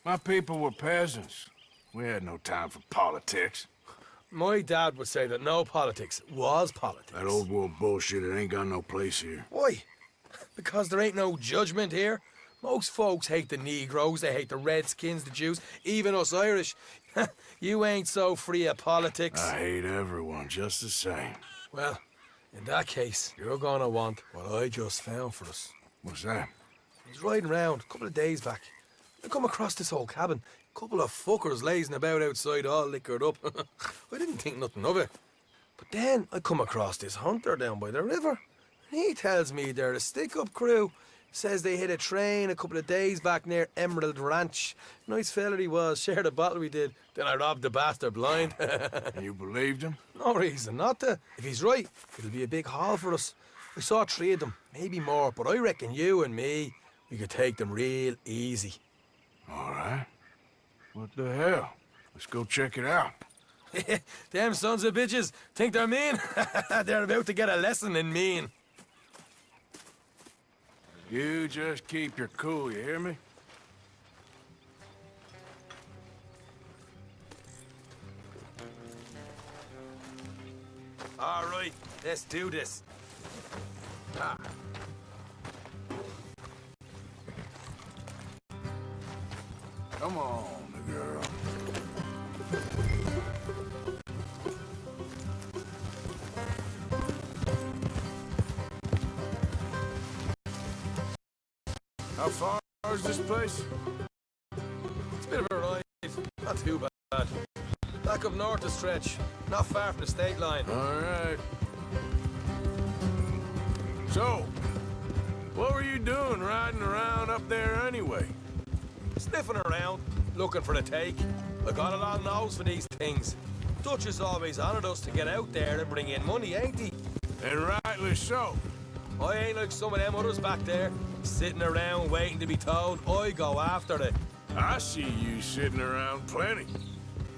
My people were peasants. We had no time for politics. My dad would say that no politics was politics. That old world bullshit, it ain't got no place here. Why? Because there ain't no judgment here. Most folks hate the Negroes, they hate the Redskins, the Jews, even us Irish. You ain't so free of politics. I hate everyone just the same. Well, in that case, you're gonna want what I just found for us. What's that? I was riding around a couple of days back. I come across this old cabin. A couple of fuckers lazing about outside all liquored up. I didn't think nothing of it. But then I come across this hunter down by the river. And he tells me they're a stick-up crew. Says they hit a train a couple of days back near Emerald Ranch. Nice fella he was, shared a bottle we did. Then I robbed the bastard blind. And you believed him? No reason not to. If he's right, it'll be a big haul for us. I saw 3 of them, maybe more, but I reckon you and me, we could take them real easy. All right. What the hell? Let's go check it out. Them sons of bitches think they're mean. They're about to get a lesson in mean. You just keep your cool, you hear me? All right, let's do this. Ah. Come on, girl. How far is this place? It's a bit of a ride, not too bad. Back up north a stretch, not far from the state line. All right. So, what were you doing riding around up there anyway? Sniffing around, looking for the take. I got a long nose for these things. Dutch has always honoured us to get out there and bring in money, ain't he? And rightly so. I ain't like some of them others back there, sitting around waiting to be told. I go after it. I see you sitting around plenty.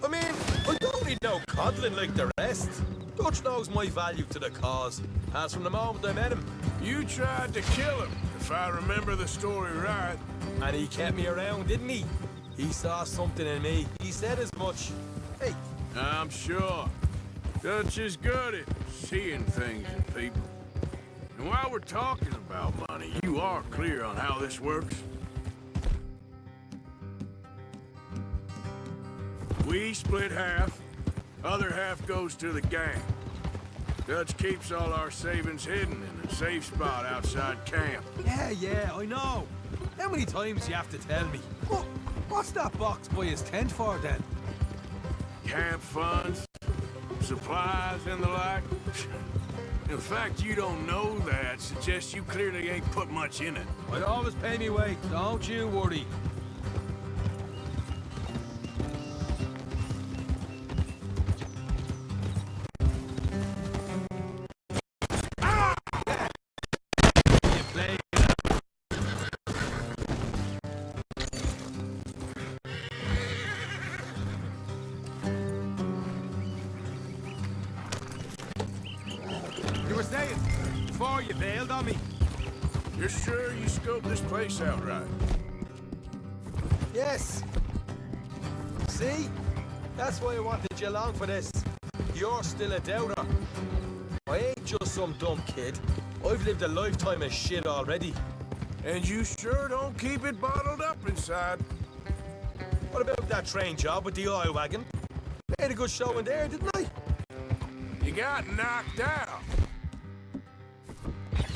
I mean, I don't need no coddling like the rest. Dutch knows my value to the cause, as from the moment I met him. You tried to kill him, if I remember the story right. And he kept me around, didn't he? He saw something in me. He said as much. Hey. I'm sure. Dutch is good at seeing things in people. And while we're talking about money, you are clear on how this works? We split half, other half goes to the gang. Dutch keeps all our savings hidden in a safe spot outside camp. Yeah, I know. How many times do you have to tell me? What's that box by his tent for, then? Camp funds, supplies, and the like. In fact, you don't know that suggests you clearly ain't put much in it. I'd always pay me way, don't you worry. Before you bailed on me. You're sure you scoped this place out right? Yes. See? That's why I wanted you along for this. You're still a doubter. I ain't just some dumb kid. I've lived a lifetime of shit already. And you sure don't keep it bottled up inside. What about that train job with the oil wagon? Made a good show in there, didn't I? You got knocked out.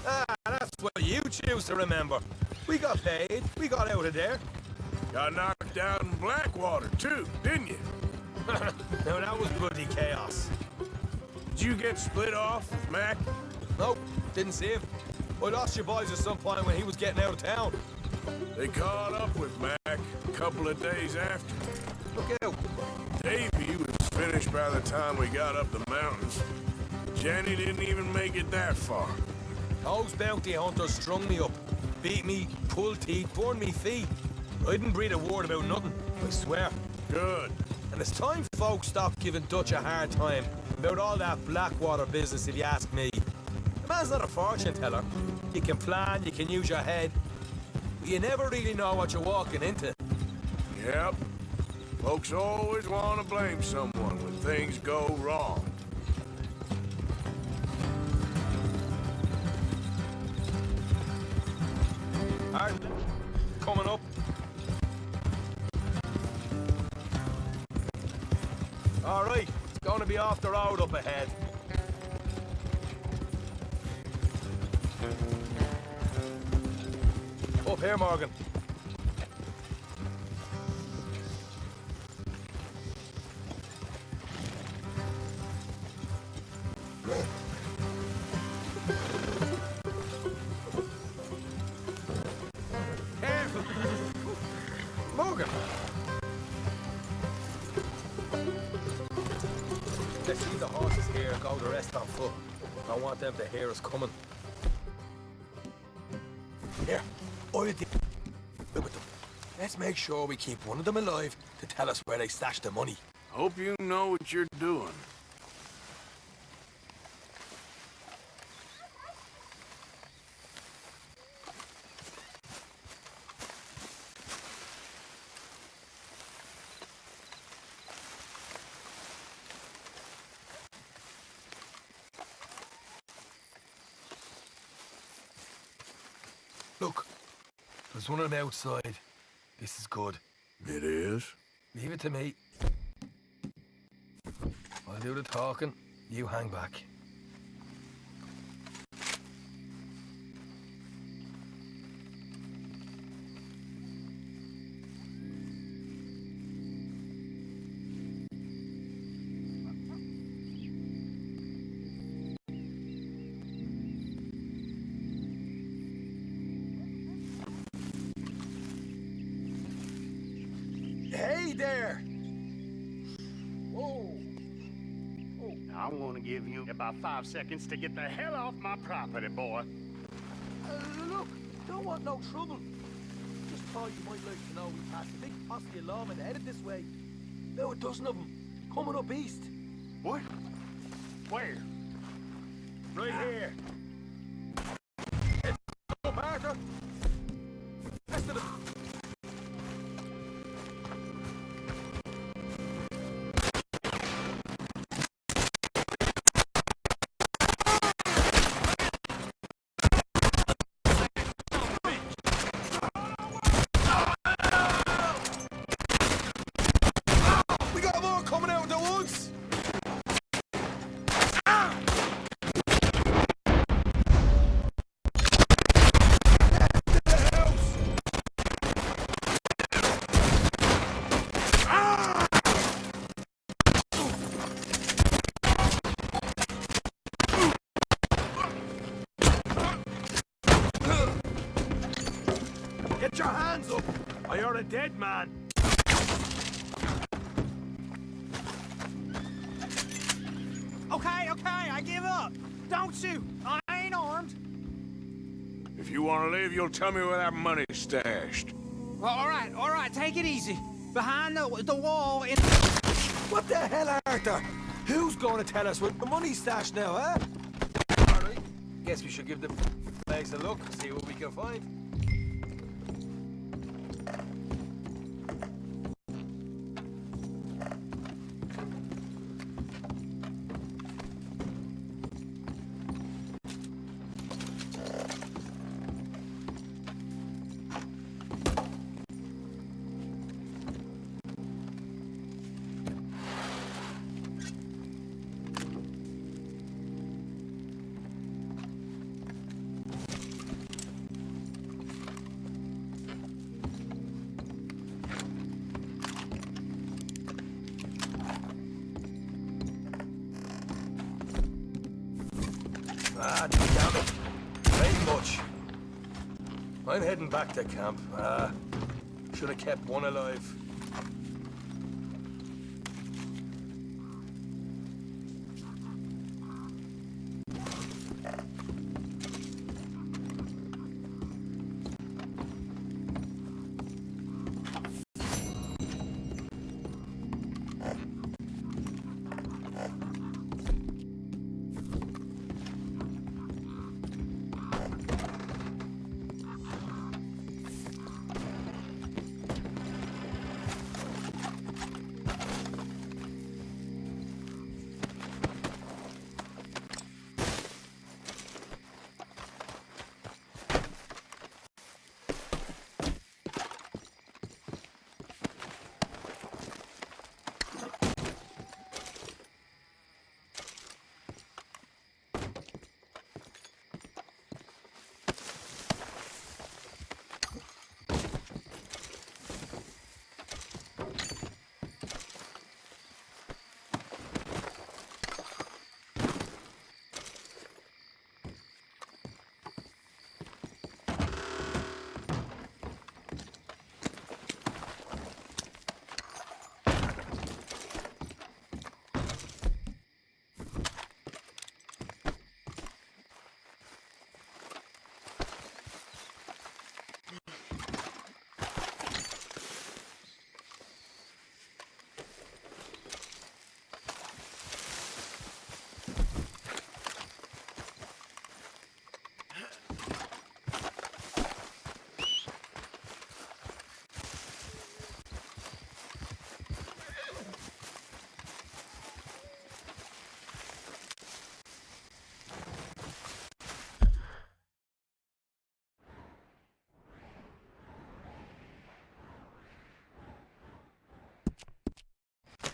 Ah, that's what you choose to remember. We got paid. We got out of there. Got knocked out in Blackwater, too, didn't you? Now, that was bloody chaos. Did you get split off with Mac? Nope, didn't see him. I lost your boys at some point when he was getting out of town. They caught up with Mac a couple of days after. Look out. Davey was finished by the time we got up the mountains. Jenny didn't even make it that far. Those bounty hunters strung me up, beat me, pulled teeth, burned me feet. I didn't breathe a word about nothing, I swear. Good. And it's time folks stopped giving Dutch a hard time about all that Blackwater business, if you ask me. The man's not a fortune teller. You can plan, you can use your head, but you never really know what you're walking into. Yep. Folks always want to blame someone when things go wrong. Alright, coming up. Alright, it's going to be off the road up ahead. Up here, Morgan. Careful! Morgan! Let's leave the horses here and go the rest on foot. I want them to hear us coming. Here, I'll deal with them. Let's make sure we keep one of them alive to tell us where they stashed the money. Hope you know what you're doing. Look, there's one on the outside. This is good. It is? Leave it to me. I'll do the talking. You hang back. Hey there! Whoa! I want to give you about 5 seconds to get the hell off my property, boy. Look, don't want no trouble. Just thought you might like to know we passed a big posse of lawmen headed this way. About a dozen of them, coming up east. What? Where? Right here. Up, Arthur! Rest of them. We got more coming out of the woods! Get your hands up, or you're a dead man. Okay, I give up. Don't shoot. I ain't armed. If you want to leave, you'll tell me where that money's stashed. Well, all right, take it easy. Behind the wall in... What the hell, Arthur? Who's going to tell us where the money's stashed now, huh? All right, guess we should give the place a look, see what we can find. Ah, damn it. Ain't much. I'm heading back to camp. Should have kept one alive.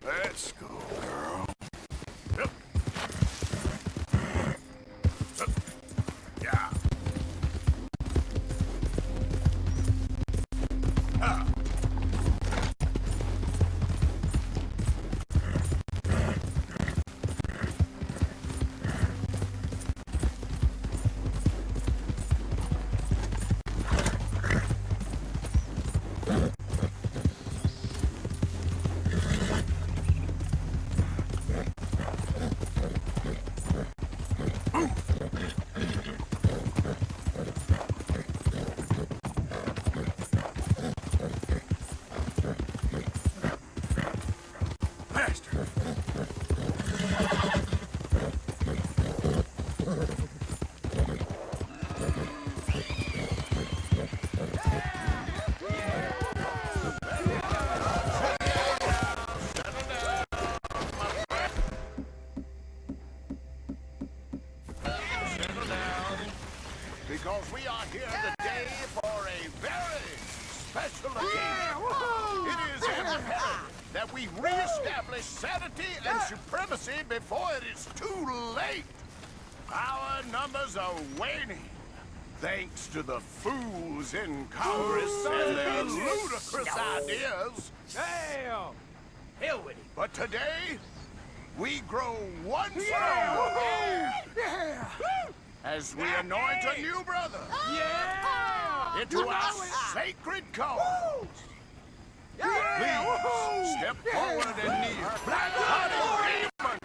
Let's go, girl. Yep. Yeah. Because we are here today for a very special occasion. It is imperative that we reestablish sanity and supremacy before it is too late. Our numbers are waning, thanks to the fools in Congress and their ludicrous ideas. Damn! Hell with it. But today, we grow one stronger. Yeah! As we anoint a new brother Yeah! into our sacred cause. Please step forward and kneel. Black Honey Demon!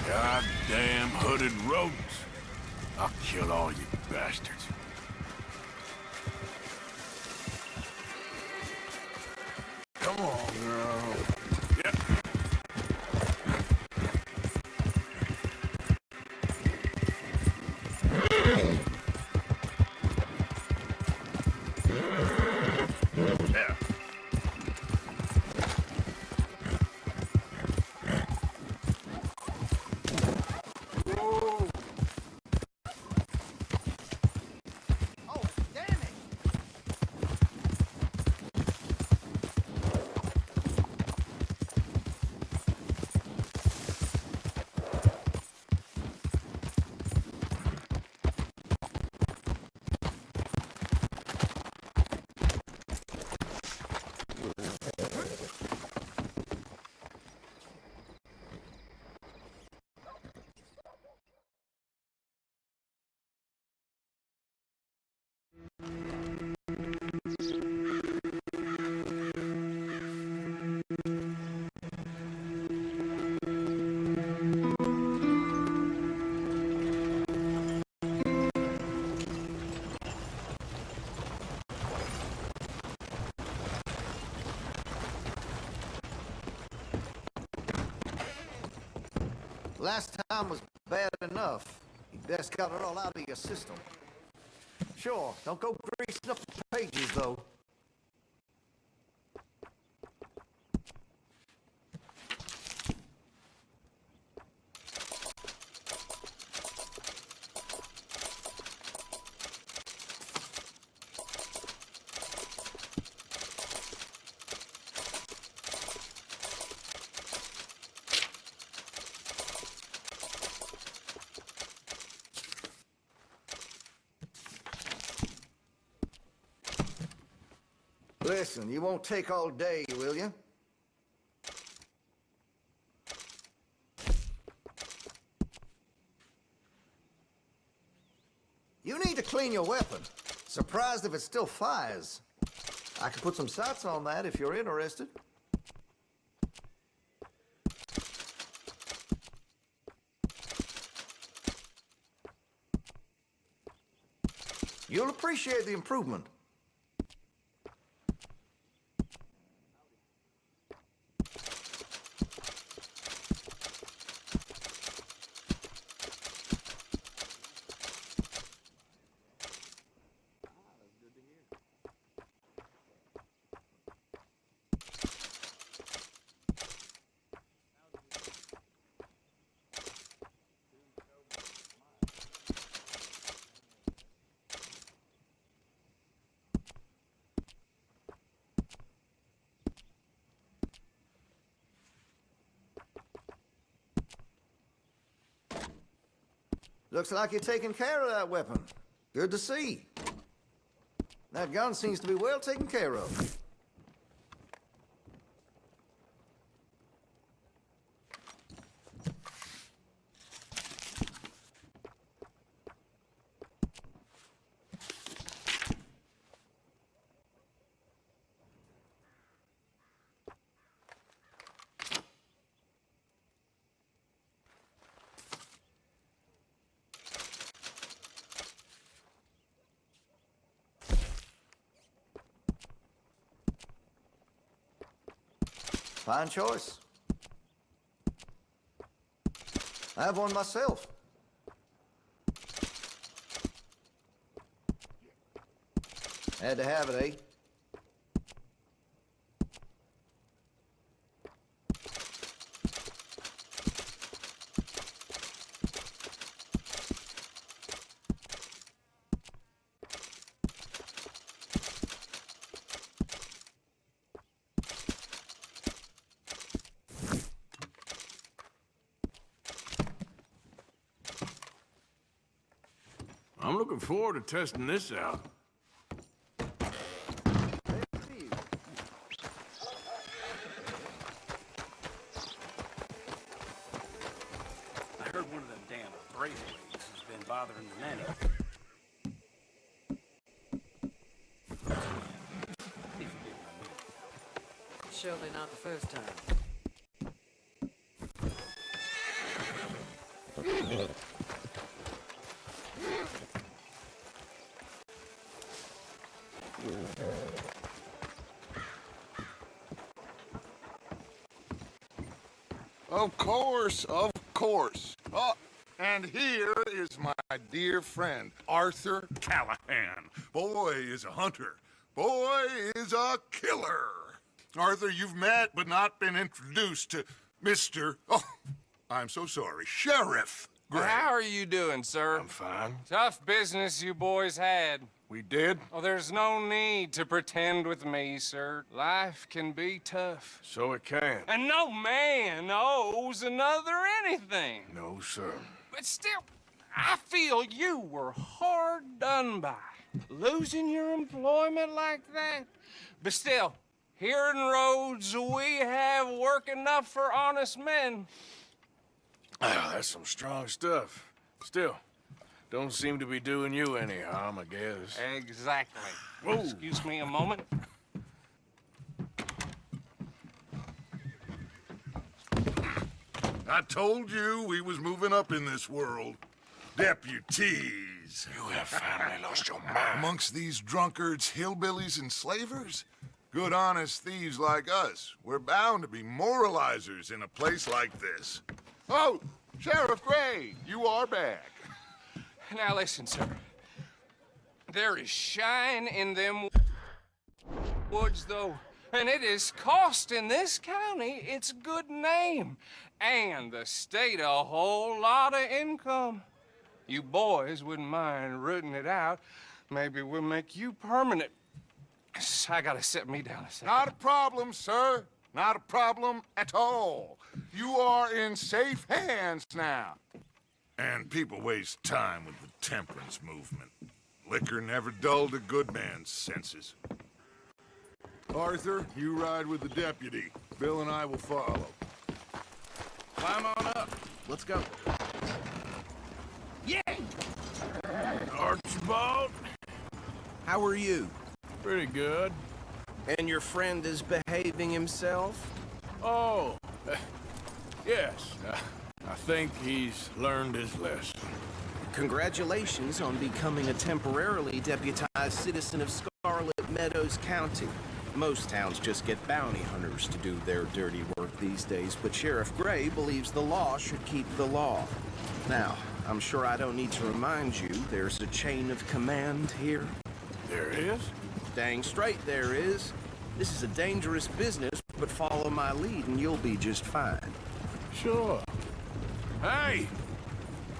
Goddamn hooded rodents. I'll kill all you bastards. Come on, girl. Yep. Yeah. Oh, damn it! Last time was bad enough. You best got it all out of your system. Sure, don't go greasing up the pages, though. Listen, you won't take all day, will you? You need to clean your weapon. Surprised if it still fires. I can put some sights on that if you're interested. You'll appreciate the improvement. Looks like you're taking care of that weapon. Good to see. That gun seems to be well taken care of. Fine choice. I have one myself. Had to have it, eh? I'm looking forward to testing this out. I heard one of them damn bracelets has been bothering the nanny. Surely not the first time. Of course, of course. Oh, and here is my dear friend, Arthur Callahan. Boy is a hunter. Boy is a killer. Arthur, you've met but not been introduced to Mr. Oh, I'm so sorry, Sheriff Gray. How are you doing, sir? I'm fine. Tough business you boys had. We did? Oh, there's no need to pretend with me, sir. Life can be tough. So it can. And no man owes another anything. No, sir. But still, I feel you were hard done by. Losing your employment like that. But still, here in Rhodes, we have work enough for honest men. Oh, that's some strong stuff. Still, don't seem to be doing you any harm, I guess. Exactly. Whoa. Excuse me a moment. I told you we was moving up in this world. Deputies. You have finally lost your mind. Amongst these drunkards, hillbillies, and slavers? Good, honest thieves like us. We're bound to be moralizers in a place like this. Oh, Sheriff Gray, you are back. Now listen, sir. There is shine in them woods, though, and it is costing this county its good name and the state a whole lot of income. You boys wouldn't mind rooting it out. Maybe we'll make you permanent. I gotta sit me down a second. Not a problem, sir. Not a problem at all. You are in safe hands now. And people waste time with the temperance movement. Liquor never dulled a good man's senses. Arthur, you ride with the deputy. Bill and I will follow. Climb on up. Let's go. Yeah! Archibald? How are you? Pretty good. And your friend is behaving himself? Oh, yes. I think he's learned his lesson. Congratulations on becoming a temporarily deputized citizen of Scarlet Meadows County. Most towns just get bounty hunters to do their dirty work these days, but Sheriff Gray believes the law should keep the law. Now, I'm sure I don't need to remind you there's a chain of command here. There is? Dang straight there is. This is a dangerous business, but follow my lead and you'll be just fine. Sure. Hey!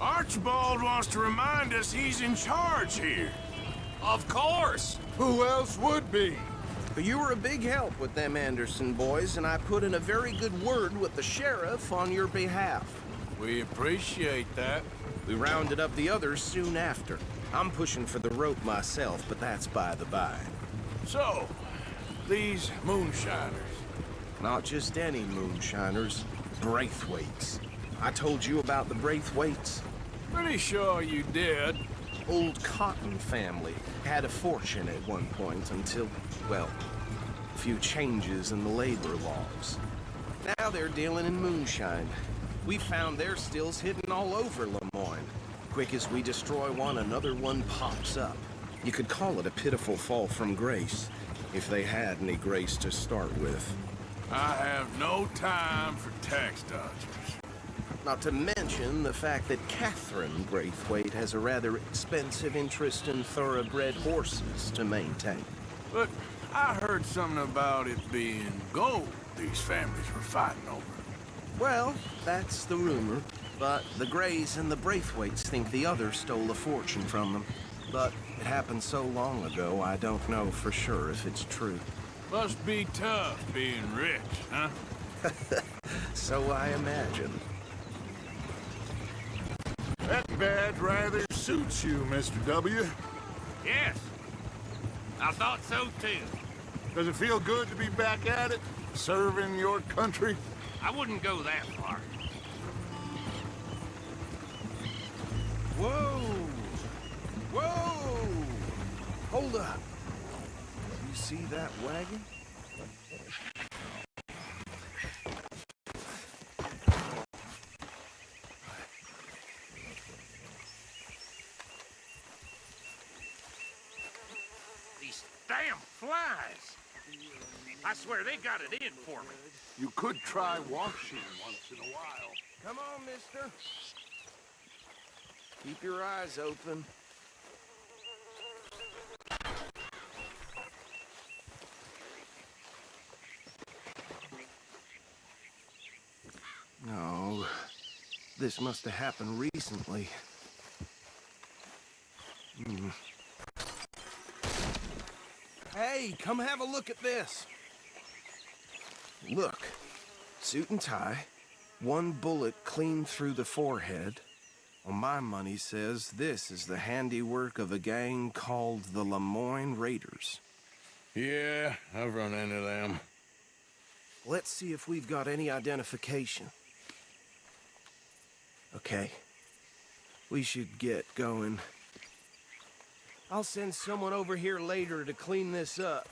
Archibald wants to remind us he's in charge here. Of course! Who else would be? You were a big help with them Anderson boys, and I put in a very good word with the sheriff on your behalf. We appreciate that. We rounded up the others soon after. I'm pushing for the rope myself, but that's by the by. So, these moonshiners. Not just any moonshiners, Braithwaites. I told you about the Braithwaites. Pretty sure you did. Old Cotton family had a fortune at one point until, well, a few changes in the labor laws. Now they're dealing in moonshine. We found their stills hidden all over Lemoyne. Quick as we destroy one, another one pops up. You could call it a pitiful fall from grace, if they had any grace to start with. I have no time for tax dodgers. Not to mention the fact that Catherine Braithwaite has a rather expensive interest in thoroughbred horses to maintain. But I heard something about it being gold these families were fighting over. Well, that's the rumor. But the Greys and the Braithwaites think the other stole a fortune from them. But it happened so long ago, I don't know for sure if it's true. Must be tough being rich, huh? So I imagine. That badge rather suits you, Mr. W. Yes. I thought so too. Does it feel good to be back at it, serving your country? I wouldn't go that far. Whoa! Whoa! Hold up. You see that wagon? These damn flies. I swear they got it in for me. You could try washing once in a while. Come on, mister. Keep your eyes open. No, this must have happened recently. Hey, come have a look at this. Look, suit and tie, one bullet clean through the forehead. Well, my money says this is the handiwork of a gang called the Lemoyne Raiders. Yeah, I've run into them. Let's see if we've got any identification. Okay. We should get going. I'll send someone over here later to clean this up.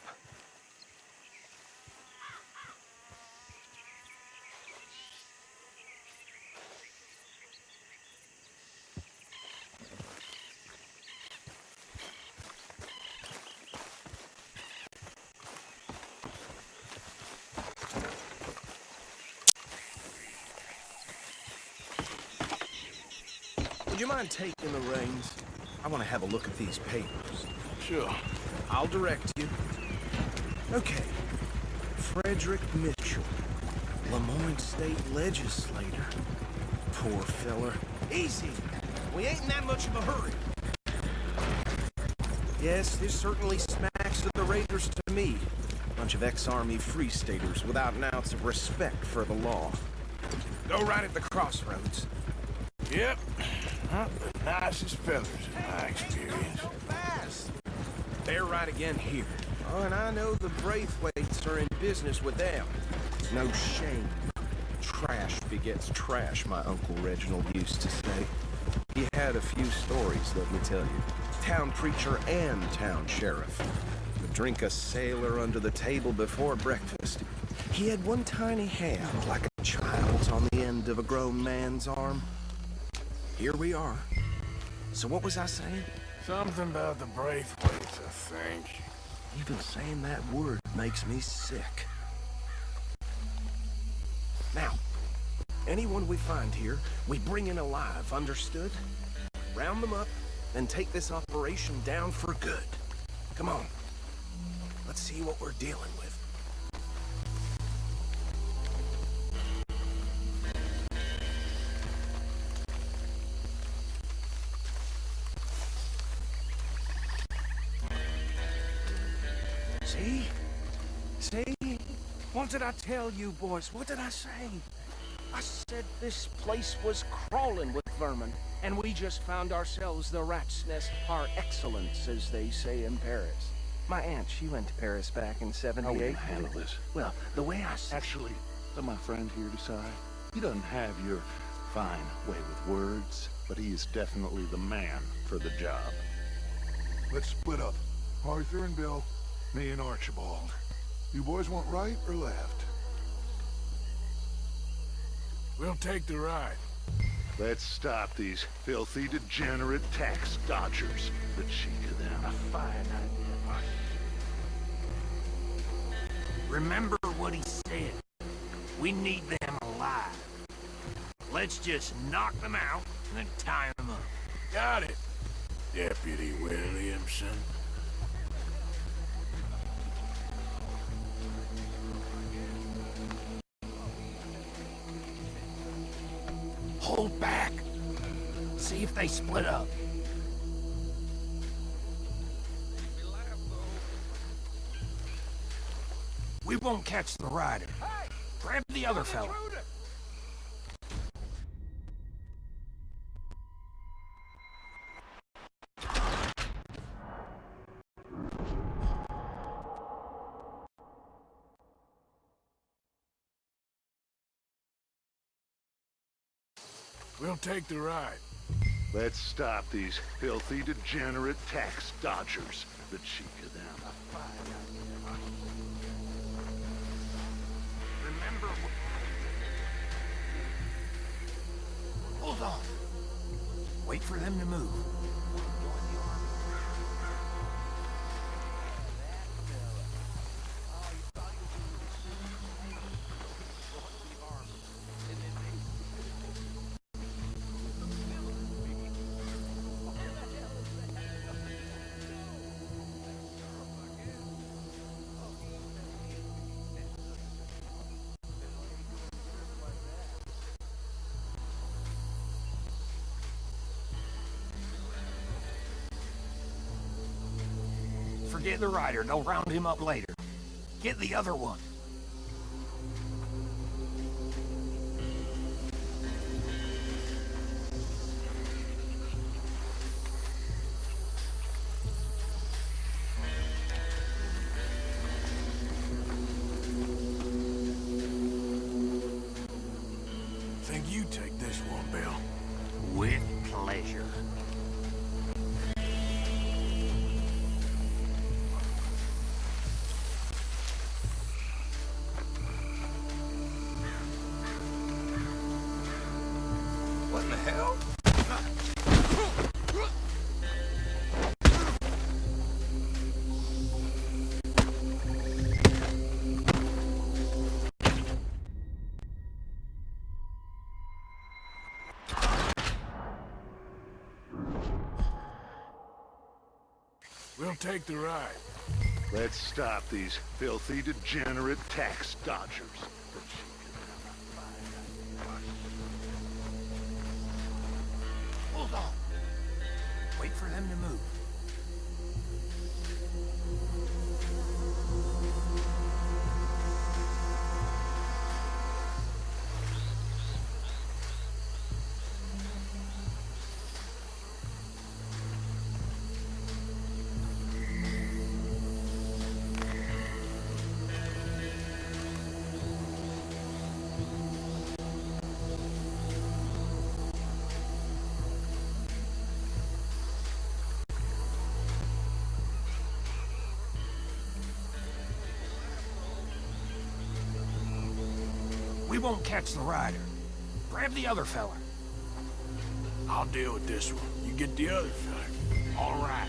Would you mind taking the reins? I want to have a look at these papers. Sure. I'll direct you. Okay. Frederick Mitchell, Lemoyne State Legislator. Poor feller. Easy. We ain't in that much of a hurry. Yes, this certainly smacks of the Raiders to me. Bunch of ex-Army Free Staters without an ounce of respect for the law. Go right at the crossroads. Yep. Not the nicest fellas in my experience. So fast. They're right again here. Oh, and I know the Braithwaites are in business with them. No shame. Trash begets trash, my Uncle Reginald used to say. He had a few stories, let me tell you. Town preacher and town sheriff. Would drink a sailor under the table before breakfast. He had one tiny hand, like a child's on the end of a grown man's arm. Here we are. So what was I saying? Something about the Braithwaites, I think. Even saying that word makes me sick. Now, anyone we find here, we bring in alive, understood? Round them up, then take this operation down for good. Come on. Let's see what we're dealing with. See? See? What did I tell you, boys? What did I say? I said this place was crawling with vermin, and we just found ourselves the rat's nest par excellence, as they say in Paris. My aunt, she went to Paris back in '78. How are we gonna handle this? Well, the way I see... Actually, let my friend here decide. He doesn't have your fine way with words, but he is definitely the man for the job. Let's split up. Arthur and Bill, me and Archibald. You boys want right or left? We'll take the right. Let's stop these filthy, degenerate tax dodgers. The cheek of them. A fine idea. Remember what he said. We need them alive. Let's just knock them out and then tie them up. Got it, Deputy Williamson. Hold back. See if they split up. We won't catch the rider. Grab the other fella. We'll take the right. Let's stop these filthy, degenerate tax dodgers. The cheek of them. Remember what... Hold on. Wait for them to move. Forget the rider. They'll round him up later. Get the other one. Think you take this one, Bill. With pleasure. What in the hell? We'll take the right. Let's stop these filthy, degenerate tax dodgers. The cheek of them. Hold on. Wait for them to move. We won't catch the rider. Grab the other fella. I'll deal with this one. You get the other fella. All right.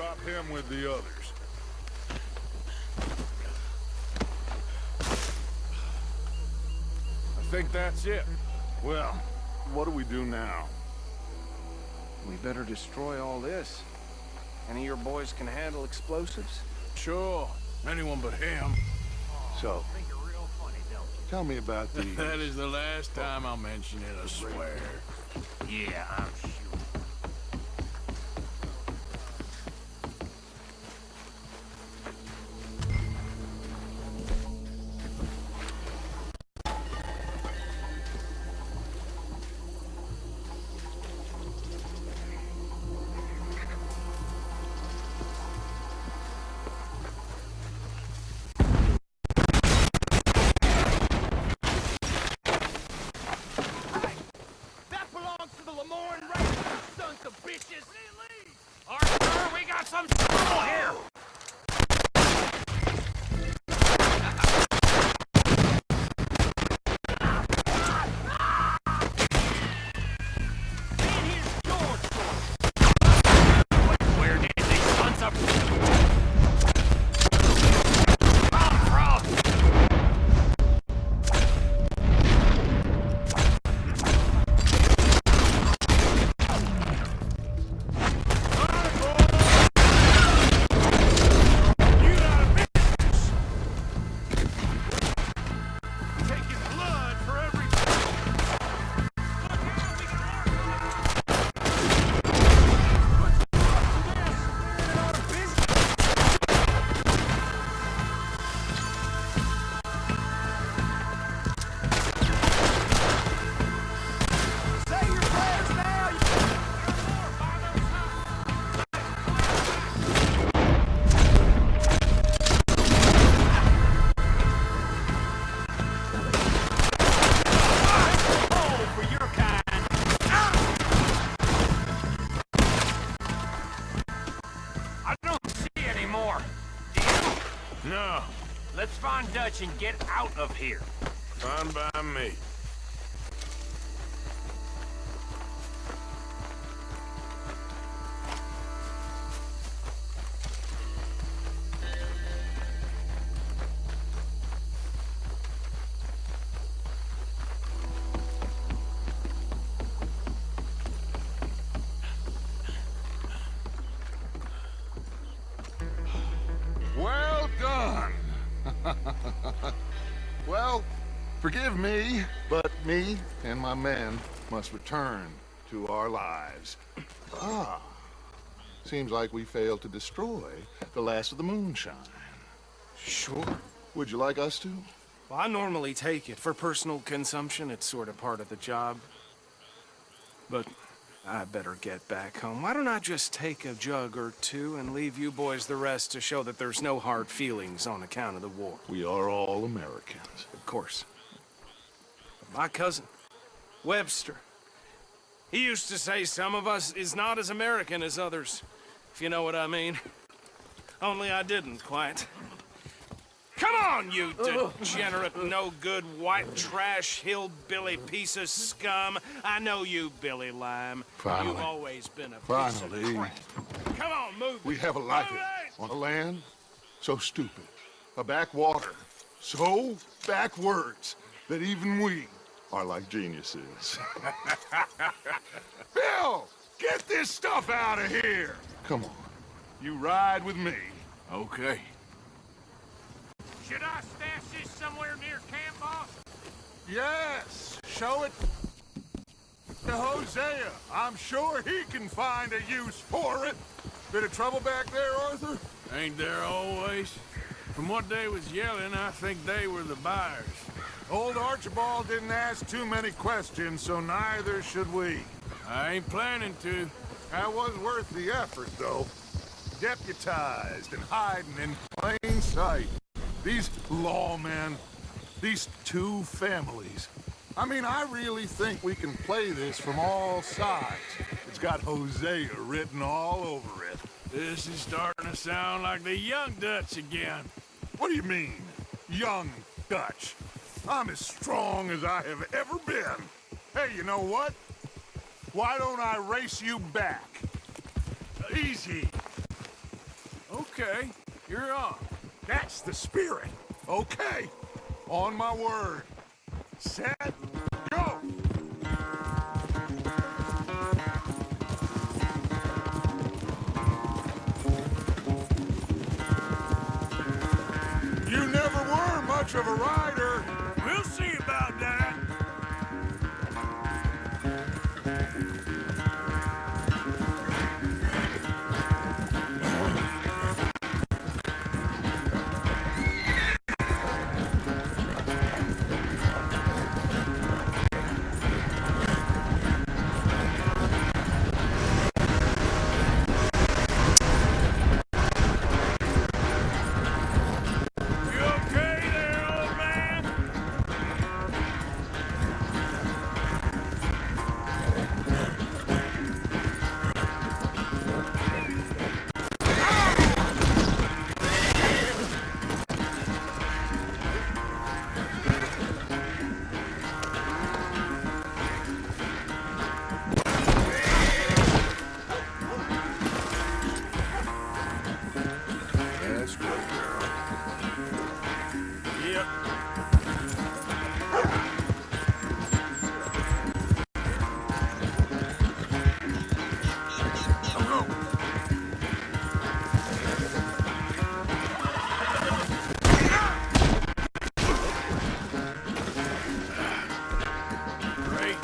drop him with the others. I think that's it. Well, what do we do now? We better destroy all this. Any of your boys can handle explosives? Sure. Anyone but him. So, tell me about these. That is the last time I'll mention it, I swear. Yeah, I'm sure. Arthur, we got some trouble here! Where did these sons of... come from? No. Let's find Dutch and get out of here. Fine by me. Well done. Well, forgive me, but me and my men must return to our lives. Ah, seems like we failed to destroy the last of the moonshine. Sure. Would you like us to? Well, I normally take it. For personal consumption, it's sort of part of the job. But I better get back home. Why don't I just take a jug or two and leave you boys the rest to show that there's no hard feelings on account of the war? We are all Americans. Of course. But my cousin, Webster, he used to say some of us is not as American as others, if you know what I mean. Only I didn't quite. Come on, you degenerate, no-good, white trash, hillbilly piece of scum. I know you, Billy Lime. Finally. You've always been a piece of crap. Come on, move. We have a life Move it! on a land so stupid, a backwater so backwards that even we are like geniuses. Bill, get this stuff out of here. Come on, you ride with me. Okay. Should I stash this somewhere near camp, boss? Yes, show it to Hosea. I'm sure he can find a use for it. Bit of trouble back there, Arthur? Ain't there always? From what they was yelling, I think they were the buyers. Old Archibald didn't ask too many questions, so neither should we. I ain't planning to. That was worth the effort, though. Deputized and hiding in plain sight. These lawmen, these two families. I mean, I really think we can play this from all sides. It's got Hosea written all over it. This is starting to sound like the young Dutch again. What do you mean, young Dutch? I'm as strong as I have ever been. Hey, you know what? Why don't I race you back? Easy. Okay, you're on. That's the spirit. Okay. On my word. Set, go! You never were much of a rider. We'll see about that. You okay there, old man? That's good, girl. Yep. Great.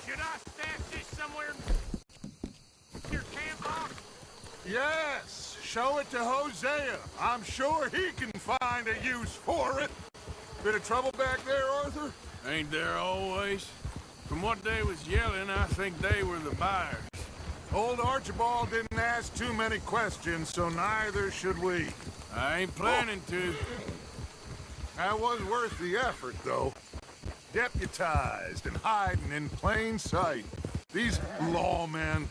Should I stash this somewhere near camp, Hawk? Yes, show it to Hosea. I'm sure he can find a use for it. Bit of trouble back there, Arthur? Ain't there always? From what they was yelling, I think they were the buyers. Old Archibald didn't ask too many questions, so neither should we. I ain't planning to. That was worth the effort, though. Deputized and hiding in plain sight. These lawmen,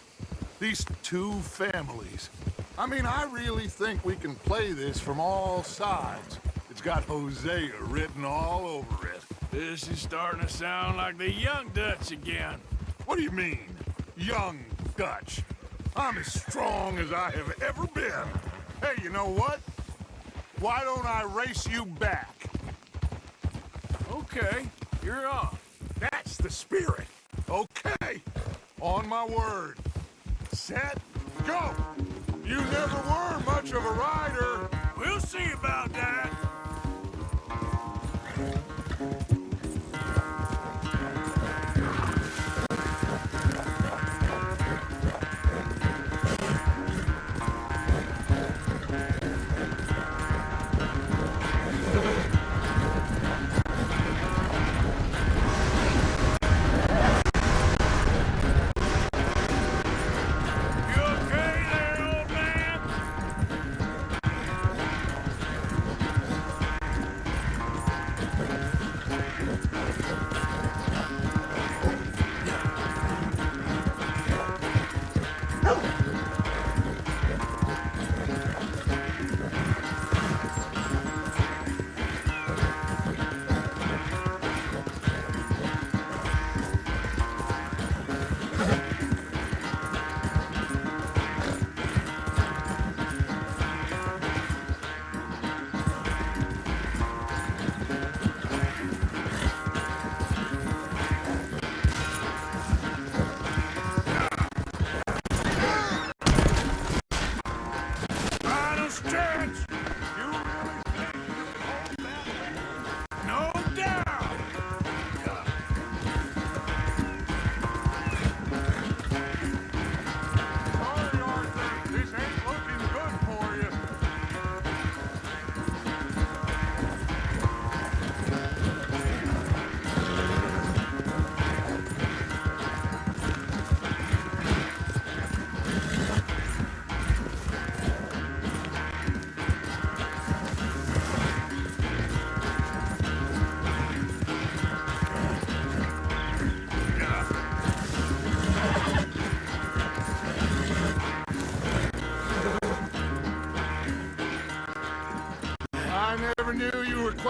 these two families. I mean, I really think we can play this from all sides. It's got Hosea written all over it. This is starting to sound like the Young Dutch again. What do you mean, young Dutch? I'm as strong as I have ever been. Hey, you know what? Why don't I race you back? Okay, you're on. That's the spirit. Okay. On my word. Set, go! You never were much of a rider. We'll see about that. You okay there, old man?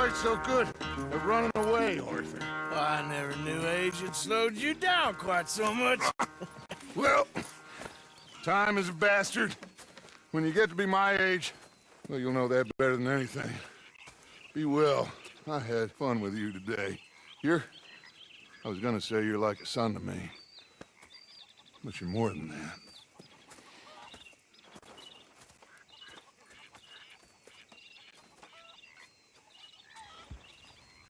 quite so good at running away, Arthur. Well, I never knew age had slowed you down quite so much. Well, time is a bastard. When you get to be my age, well, you'll know that better than anything. Be well. I had fun with you today. I was gonna say you're like a son to me, but you're more than that.